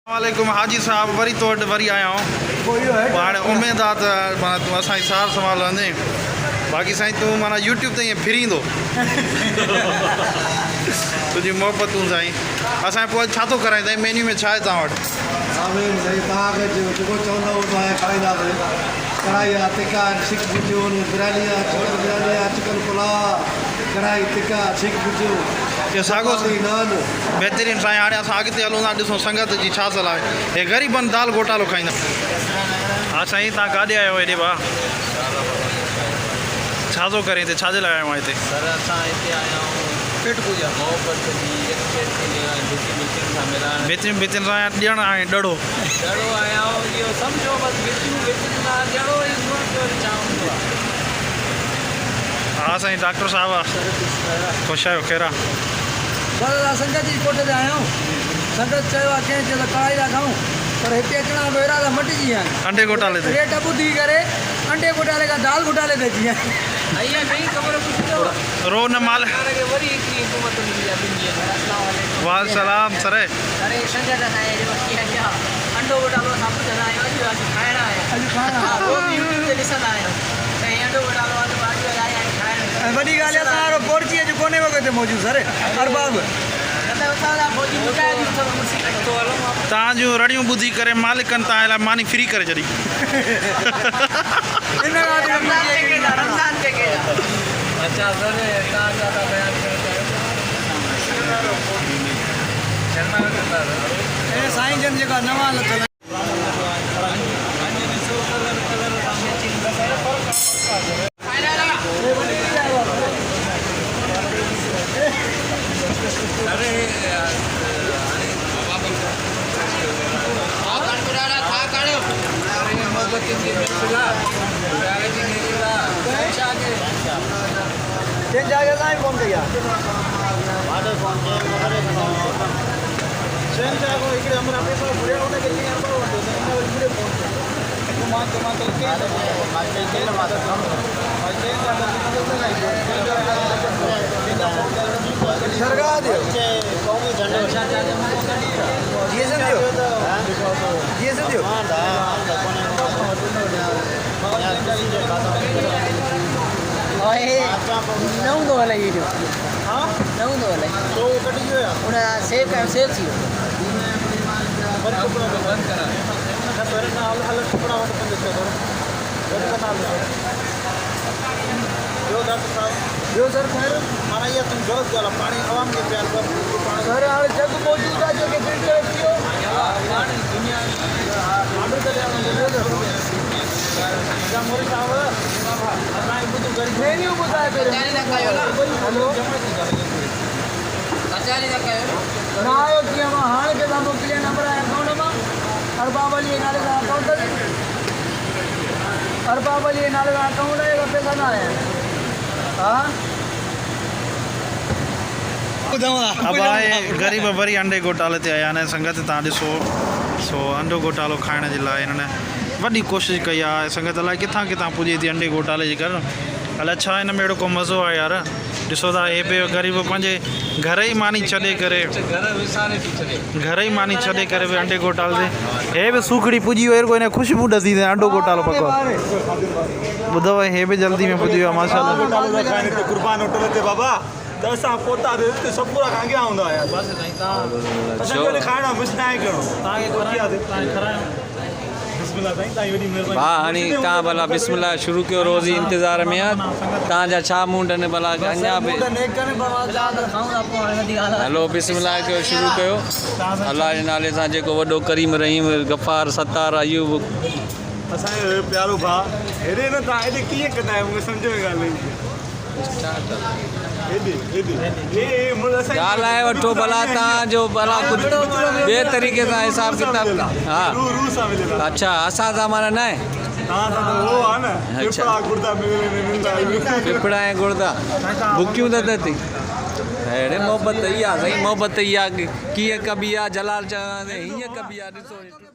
वालेकुम हाजी साहब वरी तो वरी आया हूँ पाण उम्मीद आहे त माना तूं असांजी सार संभाल हंधे बाक़ी साईं तूं माना यूट्यूब ते ईअं फिरींदो तुंहिंजी मोहबतूं साईं असां पोइ छा थो कराईं साईं मेन्यू में छा आहे तव्हां वटि तव्हांखे जेको चवंदो उहो खाईंदासीं कढ़ाई आहे तिका छिक भुजियो बिरयानी आहे चिकन बिरयानी आहे चिकन पुलाव कढ़ाई तिका छिक भुजियो साॻो नान बहितरीनु साईं हाणे असां अॻिते हलूं था ॾिसूं संगत जी छा सलाह आहे हे ग़रीबनि दाल घोटालो खाईंदा हा साईं तव्हां काॾे आहियो हेॾे भाउ छा थो करे हिते छाजे लाइ आयो आहे हिते सर असां हिते आया आहियूं पेट पूजा मोहबत जी बहितरीनु बहितरीनु सां ॾियणु आहे ॾाढो ॾाढो आया आहियूं इहो सम्झो बसि ॿिचियूं ॾाढो ई चाहूंदो आहे हा साईं डॉक्टर साहब ख़ुशि आहियो कहिड़ा सर संगत जी कोठे ते आया आहियूं संगत चयो आहे कंहिं चयो त कढ़ाई था खाऊं पर हिते अचण खां पहिरियों त मटिजी विया आहिनि अंडे घोटाले ते रेट ॿुधी करे अंडे घोटाले खां दाल घोटाले ते अची विया आहिनि ईअं नहीं ख़बर पुछो रो न माल वरी हिकिड़ी हुकूमत मिली आहे ॿिनि ॾींहंनि में अस्सलाम वालेकुम वाल सलाम सर अरे संगत असांजे वकील क्या अंडो घोटालो असां ॿुधंदा आहियूं अॼु खाइण आया अॼु खाइण हा रोज़ यूट्यूब ते ॾिसंदा आहियूं साईं अंडो घोटालो आहे त भाॼी आया आहिनि खाइण ऐं वॾी ॻाल्हि आहे तव्हांजो पोर्ची अॼु कोन्हे वॻे ते मौजूदु सर अरबाब तव्हां जूं रड़ियूं ॿुधी करे मालिकनि तव्हां लाइ मानी फ्री करे छॾी इन रमज़ान ते कया अच्छा सर तव्हां छा था बयान करणु चाहियो ऐं साईं जन जेका नवां लथल तीन जगह साईं फोन कई आहे हिकिड़े हमरा पैसा भरिया हुनखे कीअं सरगा दियो जीएसएम दियो जीएसएम दियो न हूंदो हले वीडियो न हूंदो हले हुन सेव कयो सेव थी ॿियो सर ख़ैर माना इहा तुम ग़लति ॻाल्हि आहे पाणी आवाम खे प्यार कर सर हाणे जग मौजूदु आहे जेके फिल्टर पियो मेन्यू ॿुधाए न आयो कीअं मां हाणे खे तव्हां मोकिलिया नंबर आहे अकाउंट मां अरबाब अली जे नाले सां अकाउंट अरबाब अली जे नाले सां अकाउंट आहे पैसा न आया आहिनि हा अब आए ग़रीब वरी अंडे घोटाले ते आया आहिनि संगत तव्हां ॾिसो सो अंडो घोटालो खाइण जे लाइ हिननि वॾी कोशिशि कई आहे संगत अलाए किथां किथां पुॼे थी अंडे घोटाले जे करे अलाए छा हिन में अहिड़ो को मज़ो आहे यार ॾिसो था हे बि ग़रीब पंहिंजे घर ई मानी छॾे करे घर ई मानी छॾे करे बि अंडे घोटाले ते हे बि सूखड़ी पुॼी वियो कोई ख़ुशबू ॾसी थिए अंडो घोटालो पको ॿुधव हे बि जल्दी में पुॼी वियो आहे माशाल्लाह कुर्बान होटल ते बाबा त असां पोता सभु पूरा खां अॻियां हूंदा हुया असांखे खाइणो आहे कुझु न आहे करिणो हाँ हाणे तव्हां भला बिस्मिल्लाह शुरू कयो रोज़ी इंतज़ार में आहे तव्हांजा छा मूड आहिनि भला अञा बि हलो बिस्मिल्लाह कयो शुरू कयो अलाह जे नाले सां जेको वॾो करीम रहीम गफ़ार सतार अयूब असांजो प्यारो भाउ हेॾे न तव्हां हेॾे कीअं कंदा आहियो मूंखे सम्झ में ॻाल्हि ॻाल्हाए वठो भला तव्हांजो भला कुझु ॿिए तरीक़े सां हिसाबु किताबु हा अच्छा असां सां माना न आहे अच्छा पिपड़ा ऐं गुड़दा बुकियूं त थी अहिड़े मोहबत इहा साईं मोहबत इहा कीअं कबी आहे जलाल चवां हीअं कबी आहे ॾिसो